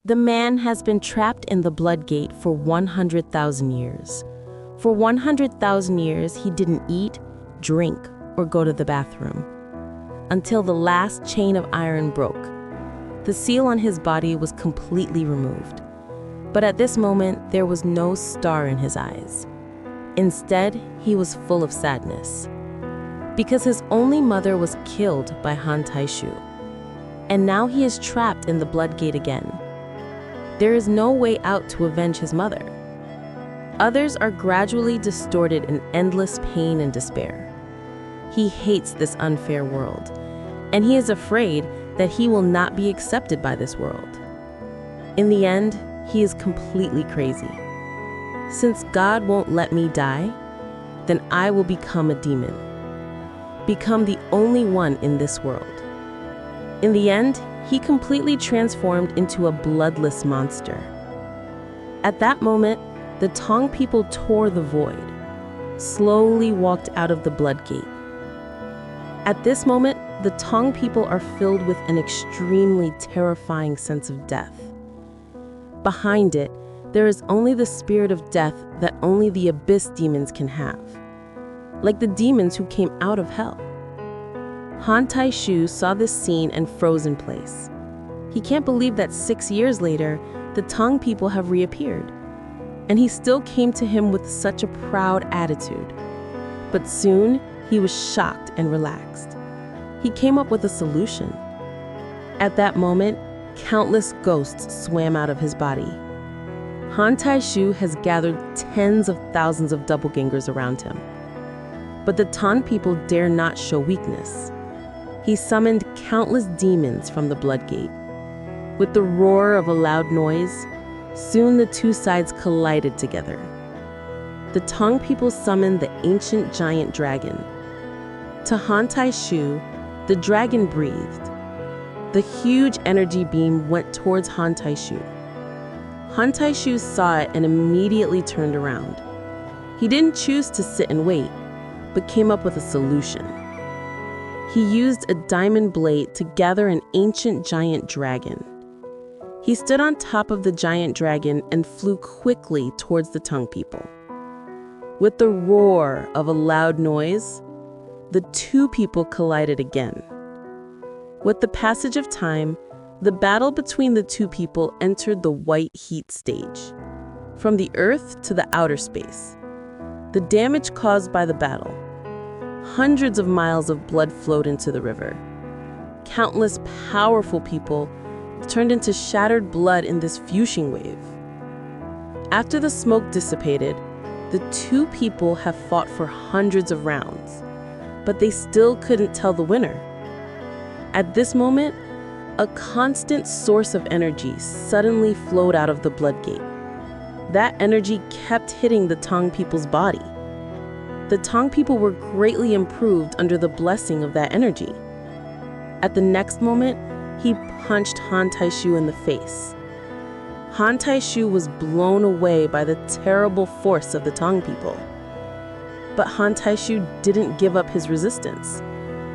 The man has been trapped in the Blood Gate for 100,000 years. For 100,000 years, he didn't eat, drink, or go to the bathroom. Until the last chain of iron broke. The seal on his body was completely removed. But at this moment, there was no star in his eyes. Instead, he was full of sadness. Because his only mother was killed by Han Taixiu. And now he is trapped in the Blood Gate again. There is no way out to avenge his mother. Others are gradually distorted in endless pain and despair. He hates this unfair world, and he is afraid that he will not be accepted by this world. In the end, he is completely crazy. Since God won't let me die, then I will become a demon. Become the only one in this world. In the end, he completely transformed into a bloodless monster. At that moment, the Tang people tore the void, slowly walked out of the Blood Gate. At this moment, the Tang people are filled with an extremely terrifying sense of death. Behind it, there is only the spirit of death that only the abyss demons can have, like the demons who came out of hell. Han Taixiu saw this scene and froze in place. He can't believe that 6 years later, the Tang people have reappeared, and he still came to him with such a proud attitude. But soon, he was shocked and relaxed. He came up with a solution. At that moment, countless ghosts swam out of his body. Han Taixiu has gathered tens of thousands of doppelgangers around him. But the Tang people dare not show weakness. He summoned countless demons from the Blood Gate. With the roar of a loud noise, soon the two sides collided together. The Tang people summoned the ancient giant dragon. To Han Taixiu, the dragon breathed. The huge energy beam went towards Han Taixiu. Han Taixiu saw it and immediately turned around. He didn't choose to sit and wait, but came up with a solution. He used a diamond blade to gather an ancient giant dragon. He stood on top of the giant dragon and flew quickly towards the Tang people. With the roar of a loud noise, the two people collided again. With the passage of time, the battle between the two people entered the white heat stage, from the earth to the outer space. The damage caused by the battle. Hundreds of miles of blood flowed into the river. Countless powerful people turned into shattered blood in this fusion wave. After the smoke dissipated, the two people have fought for hundreds of rounds, but they still couldn't tell the winner. At this moment, a constant source of energy suddenly flowed out of the Blood Gate. That energy kept hitting the Tang people's body. The Tang people were greatly improved under the blessing of that energy. At the next moment, he punched Han Taixiu in the face. Han Taixiu was blown away by the terrible force of the Tang people. But Han Taixiu didn't give up his resistance.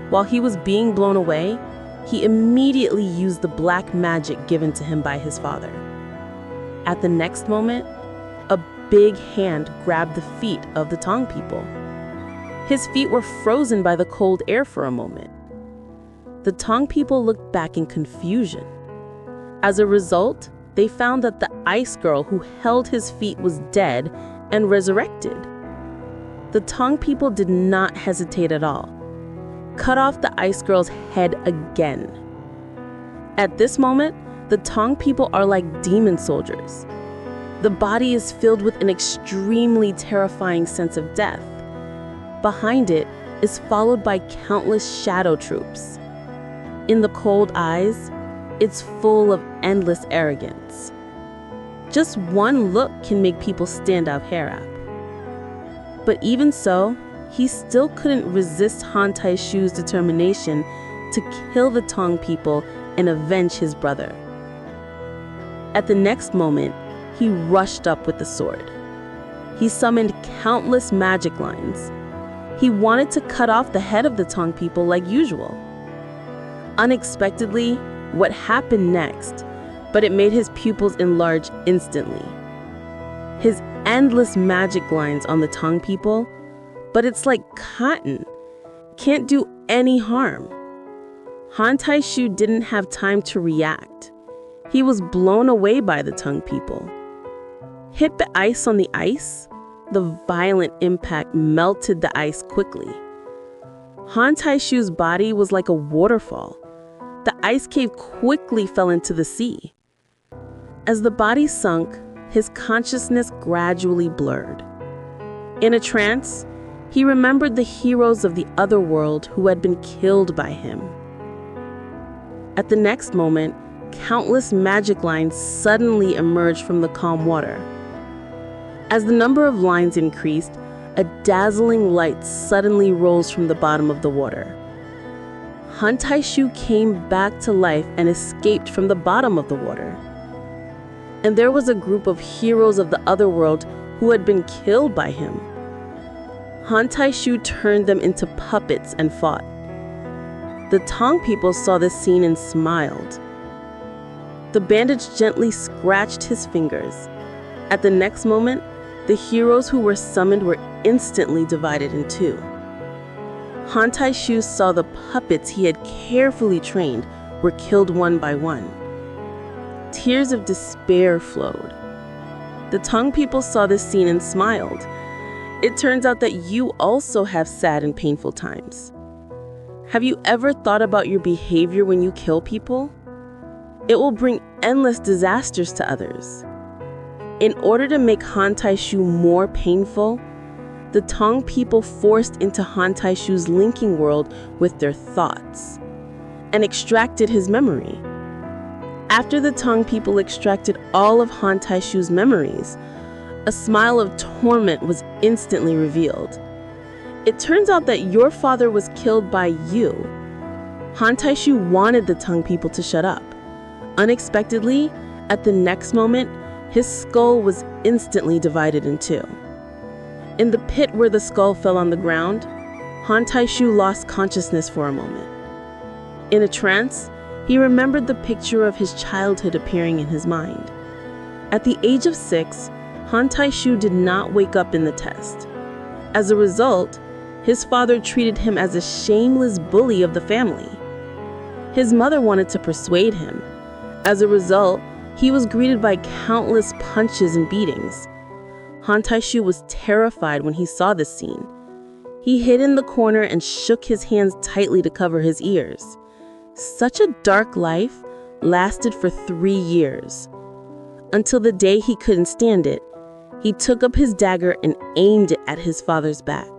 While he was being blown away, he immediately used the black magic given to him by his father. At the next moment, a big hand grabbed the feet of the Tang people. His feet were frozen by the cold air for a moment. The Tang people looked back in confusion. As a result, they found that the ice girl who held his feet was dead and resurrected. The Tang people did not hesitate at all. Cut off the ice girl's head again. At this moment, the Tang people are like demon soldiers. The body is filled with an extremely terrifying sense of death. Behind it is followed by countless shadow troops. In the cold eyes, it's full of endless arrogance. Just one look can make people stand up hair up. But even so, he still couldn't resist Han Taixiu's determination to kill the Tang people and avenge his brother. At the next moment, he rushed up with the sword. He summoned countless magic lines. He wanted to cut off the head of the Tang people like usual. Unexpectedly, what happened next but it made his pupils enlarge instantly. His endless magic lines on the Tang people, but it's like cotton, can't do any harm. Han Taixiu didn't have time to react. He was blown away by the Tang people. Hit the ice on the ice, the violent impact melted the ice quickly. Han Taixiu's body was like a waterfall. The ice cave quickly fell into the sea. As the body sunk, his consciousness gradually blurred. In a trance, he remembered the heroes of the other world who had been killed by him. At the next moment, countless magic lines suddenly emerged from the calm water. As the number of lines increased, a dazzling light suddenly rose from the bottom of the water. Han Taixiu came back to life and escaped from the bottom of the water. And there was a group of heroes of the other world who had been killed by him. Han Taixiu turned them into puppets and fought. The Tang people saw this scene and smiled. The bandage gently scratched his fingers. At the next moment, the heroes who were summoned were instantly divided in two. Han Taixiu saw the puppets he had carefully trained were killed one by one. Tears of despair flowed. The Tang people saw this scene and smiled. It turns out that you also have sad and painful times. Have you ever thought about your behavior when you kill people? It will bring endless disasters to others. In order to make Han Taixiu more painful, the Tang people forced into Han Taixiu's linking world with their thoughts and extracted his memory. After the Tang people extracted all of Han Taixiu's memories, a smile of torment was instantly revealed. It turns out that your father was killed by you. Han Taixiu wanted the Tang people to shut up. Unexpectedly, at the next moment, his skull was instantly divided in two. In the pit where the skull fell on the ground, Han Taixiu lost consciousness for a moment. In a trance, he remembered the picture of his childhood appearing in his mind. At the age of 6, Han Taixiu did not wake up in the test. As a result, his father treated him as a shameless bully of the family. His mother wanted to persuade him. As a result, he was greeted by countless punches and beatings. Han Taixiu was terrified when he saw this scene. He hid in the corner and shook his hands tightly to cover his ears. Such a dark life lasted for 3 years. Until the day he couldn't stand it, he took up his dagger and aimed it at his father's back.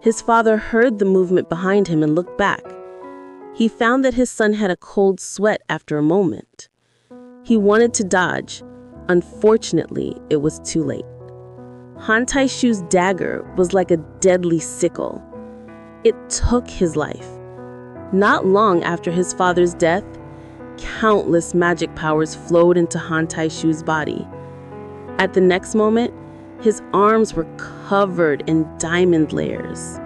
His father heard the movement behind him and looked back. He found that his son had a cold sweat after a moment. He wanted to dodge. Unfortunately, it was too late. Han Taixiu's dagger was like a deadly sickle. It took his life. Not long after his father's death, countless magic powers flowed into Han Taixiu's body. At the next moment, his arms were covered in diamond layers.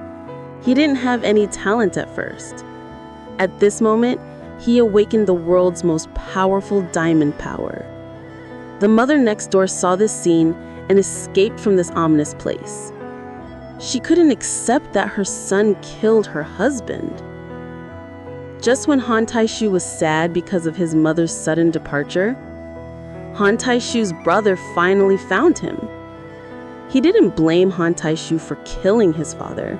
He didn't have any talent at first. At this moment, he awakened the world's most powerful diamond power. The mother next door saw this scene and escaped from this ominous place. She couldn't accept that her son killed her husband. Just when Han Taixiu was sad because of his mother's sudden departure, Han Taixiu's brother finally found him. He didn't blame Han Taixiu for killing his father.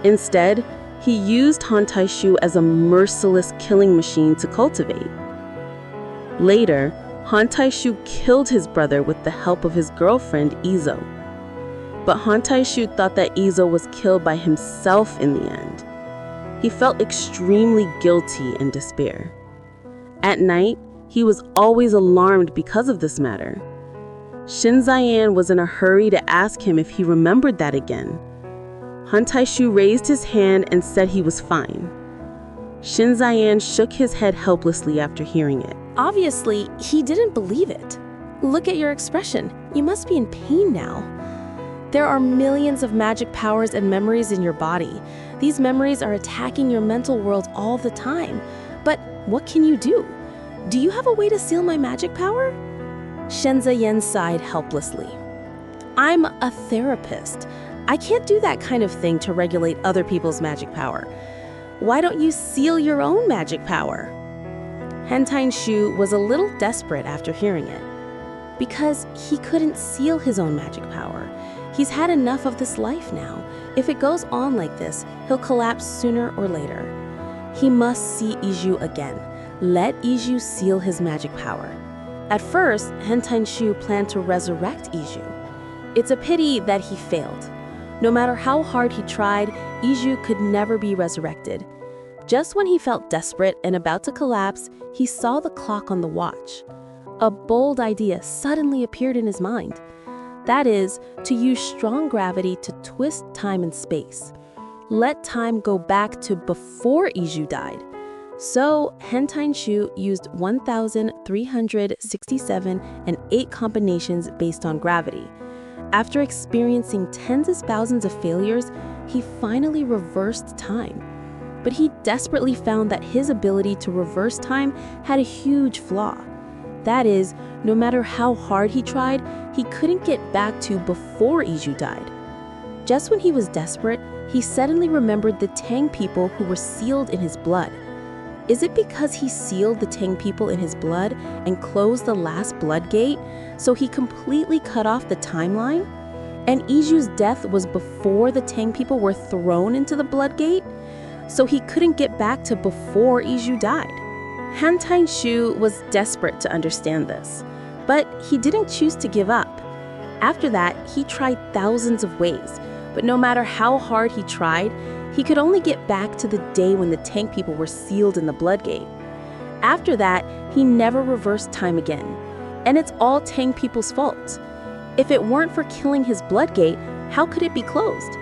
Instead, he used Han Taixiu as a merciless killing machine to cultivate. Later, Han Taixiu killed his brother with the help of his girlfriend, Izo. But Han Taixiu thought that Izo was killed by himself in the end. He felt extremely guilty and despair. At night, he was always alarmed because of this matter. Xin Ziyan was in a hurry to ask him if he remembered that again. Han Taixiu raised his hand and said he was fine. Xin Ziyan shook his head helplessly after hearing it. Obviously, he didn't believe it. Look at your expression. You must be in pain now. There are millions of magic powers and memories in your body. These memories are attacking your mental world all the time. But what can you do? Do you have a way to seal my magic power? Shen Ziyan sighed helplessly. I'm a therapist. I can't do that kind of thing to regulate other people's magic power. Why don't you seal your own magic power? Han Taixiu was a little desperate after hearing it. Because he couldn't seal his own magic power. He's had enough of this life now. If it goes on like this, he'll collapse sooner or later. He must see Yizhu again. Let Yizhu seal his magic power. At first, Han Taixiu planned to resurrect Yizhu. It's a pity that he failed. No matter how hard he tried, Yizhu could never be resurrected. Just when he felt desperate and about to collapse, he saw the clock on the watch. A bold idea suddenly appeared in his mind. That is, to use strong gravity to twist time and space. Let time go back to before Yizhu died. So, Han Taixiu used 1,367 and 8 combinations based on gravity. After experiencing tens of thousands of failures, he finally reversed time. But he desperately found that his ability to reverse time had a huge flaw. That is, no matter how hard he tried, he couldn't get back to before Yizhu died. Just when he was desperate, he suddenly remembered the Tang people who were sealed in his blood. Is it because he sealed the Tang people in his blood and closed the last blood gate, so he completely cut off the timeline? And Yizhu's death was before the Tang people were thrown into the blood gate, so he couldn't get back to before Yizhu died. Han Taixiu was desperate to understand this, but he didn't choose to give up. After that, he tried thousands of ways, but no matter how hard he tried, he could only get back to the day when the Tang people were sealed in the blood gate. After that, he never reversed time again, and it's all Tang people's fault. If it weren't for killing his blood gate, how could it be closed?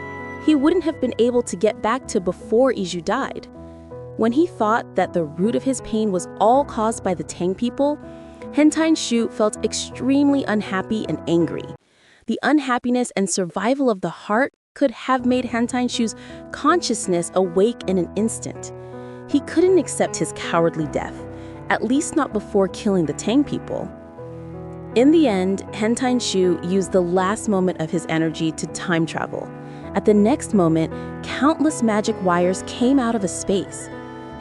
He wouldn't have been able to get back to before Yizhu died. When he thought that the root of his pain was all caused by the Tang people, Han Taixiu felt extremely unhappy and angry. The unhappiness and survival of the heart could have made Han Taixiu's consciousness awake in an instant. He couldn't accept his cowardly death, at least not before killing the Tang people. In the end, Han Taixiu used the last moment of his energy to time travel. At the next moment, countless magic wires came out of a space.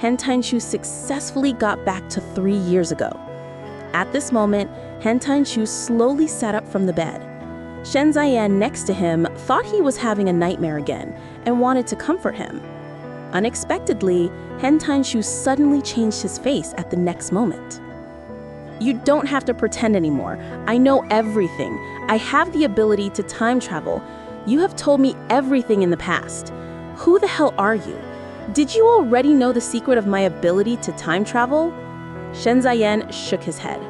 Han Taixiu successfully got back to 3 years ago. At this moment, Han Taixiu slowly sat up from the bed. Shen Ziyan next to him thought he was having a nightmare again and wanted to comfort him. Unexpectedly, Han Taixiu suddenly changed his face at the next moment. You don't have to pretend anymore. I know everything. I have the ability to time travel. You have told me everything in the past. Who the hell are you? Did you already know the secret of my ability to time travel? Shen Ziyan shook his head.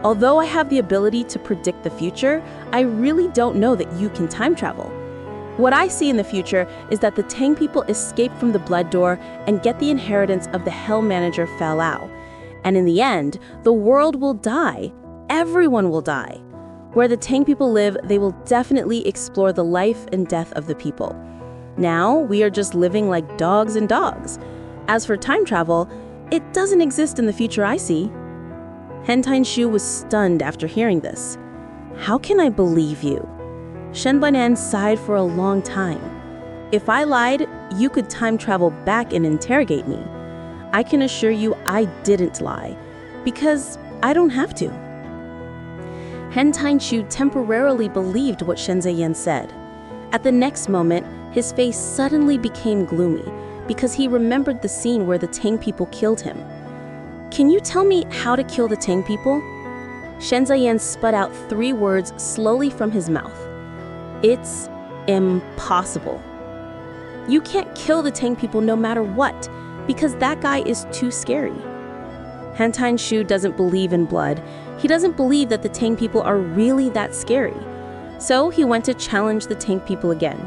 Although I have the ability to predict the future, I really don't know that you can time travel. What I see in the future is that the Tang people escape from the blood door and get the inheritance of the hell manager Fa Lao. And in the end, the world will die. Everyone will die. Where the Tang people live, they will definitely explore the life and death of the people. Now, we are just living like dogs and dogs. As for time travel, it doesn't exist in the future I see. Han Taixiu was stunned after hearing this. How can I believe you? Shen Banan sighed for a long time. If I lied, you could time travel back and interrogate me. I can assure you I didn't lie, because I don't have to. Han Taixiu temporarily believed what Shen Ziyan said. At the next moment, his face suddenly became gloomy, because he remembered the scene where the Tang people killed him. Can you tell me how to kill the Tang people? Shen Ziyan spat out 3 words slowly from his mouth. It's impossible. You can't kill the Tang people no matter what, because that guy is too scary. Han Taixiu doesn't believe in blood. He doesn't believe that the Tang people are really that scary. So he went to challenge the Tang people again.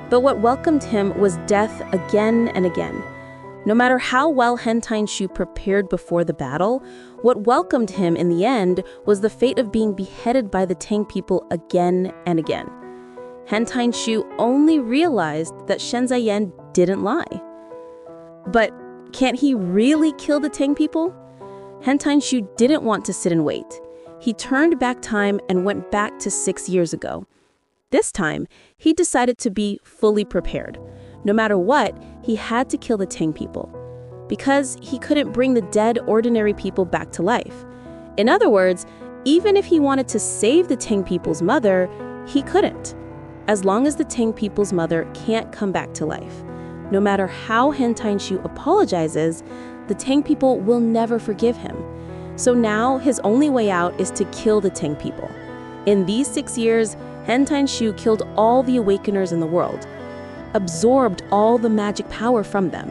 But what welcomed him was death again and again. No matter how well Han Taixiu prepared before the battle, what welcomed him in the end was the fate of being beheaded by the Tang people again and again. Han Taixiu only realized that Shen Ziyan didn't lie. But can't he really kill the Tang people? Han Taixiu didn't want to sit and wait. He turned back time and went back to 6 years ago. This time, he decided to be fully prepared. No matter what, he had to kill the Tang people, because he couldn't bring the dead ordinary people back to life. In other words, even if he wanted to save the Tang people's mother, he couldn't, as long as the Tang people's mother can't come back to life. No matter how Han Taixiu apologizes, the Tang people will never forgive him. So now his only way out is to kill the Tang people. In these 6 years, Han Taixiu killed all the awakeners in the world, absorbed all the magic power from them.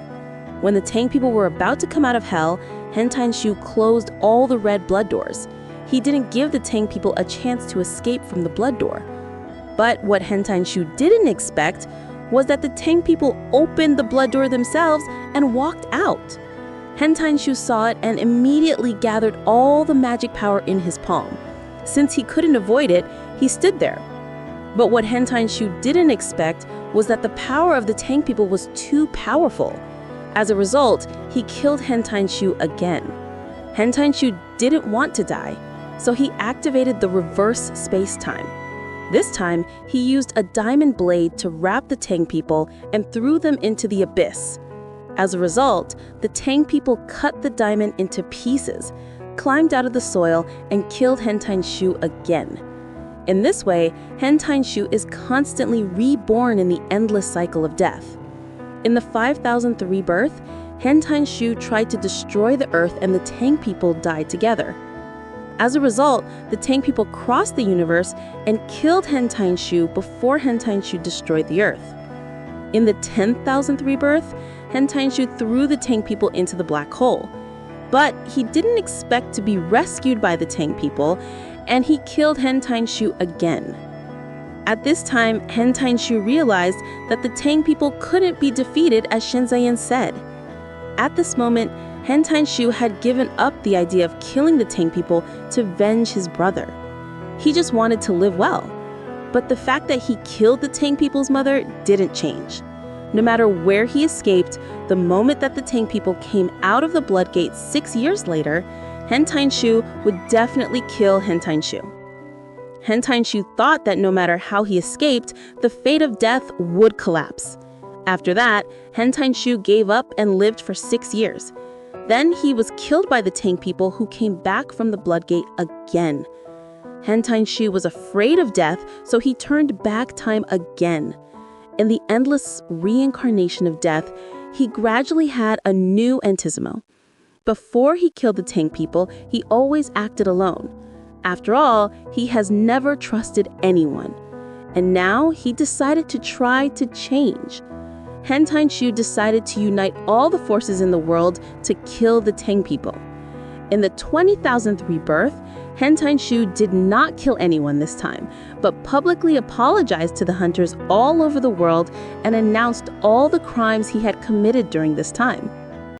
When the Tang people were about to come out of hell, Han Taixiu closed all the red blood doors. He didn't give the Tang people a chance to escape from the blood door. But what Han Taixiu didn't expect was that the Tang people opened the blood door themselves and walked out. Han Taixiu saw it and immediately gathered all the magic power in his palm. Since he couldn't avoid it, he stood there. But what Han Taixiu didn't expect was that the power of the Tang people was too powerful. As a result, he killed Han Taixiu again. Han Taixiu didn't want to die, so he activated the reverse space-time. This time, he used a diamond blade to wrap the Tang people and threw them into the abyss. As a result, the Tang people cut the diamond into pieces, climbed out of the soil, and killed Han Taixiu again. In this way, Han Taixiu is constantly reborn in the endless cycle of death. In the 5000th rebirth, Han Taixiu tried to destroy the earth and the Tang people died together. As a result, the Tang people crossed the universe and killed Han Taixiu before Han Taixiu destroyed the earth. In the 10,000th rebirth, Han Taixiu threw the Tang people into the black hole. But he didn't expect to be rescued by the Tang people, and he killed Han Taixiu again. At this time, Han Taixiu realized that the Tang people couldn't be defeated as Shen Ziyan said. At this moment, Han Taixiu had given up the idea of killing the Tang people to avenge his brother. He just wanted to live well. But the fact that he killed the Tang people's mother didn't change. No matter where he escaped, the moment that the Tang people came out of the Blood Gate 6 years later, Han Taixiu would definitely kill Han Taixiu. Han Taixiu thought that no matter how he escaped, the fate of death would collapse. After that, Han Taixiu gave up and lived for 6 years. Then he was killed by the Tang people who came back from the Blood Gate again. Han Taixiu was afraid of death, so he turned back time again. In the endless reincarnation of death, he gradually had a new Entissimo. Before he killed the Tang people, he always acted alone. After all, he has never trusted anyone. And now he decided to try to change. Han Taixiu decided to unite all the forces in the world to kill the Tang people. In the 20,000th rebirth, Han Taixiu did not kill anyone this time, but publicly apologized to the hunters all over the world and announced all the crimes he had committed during this time.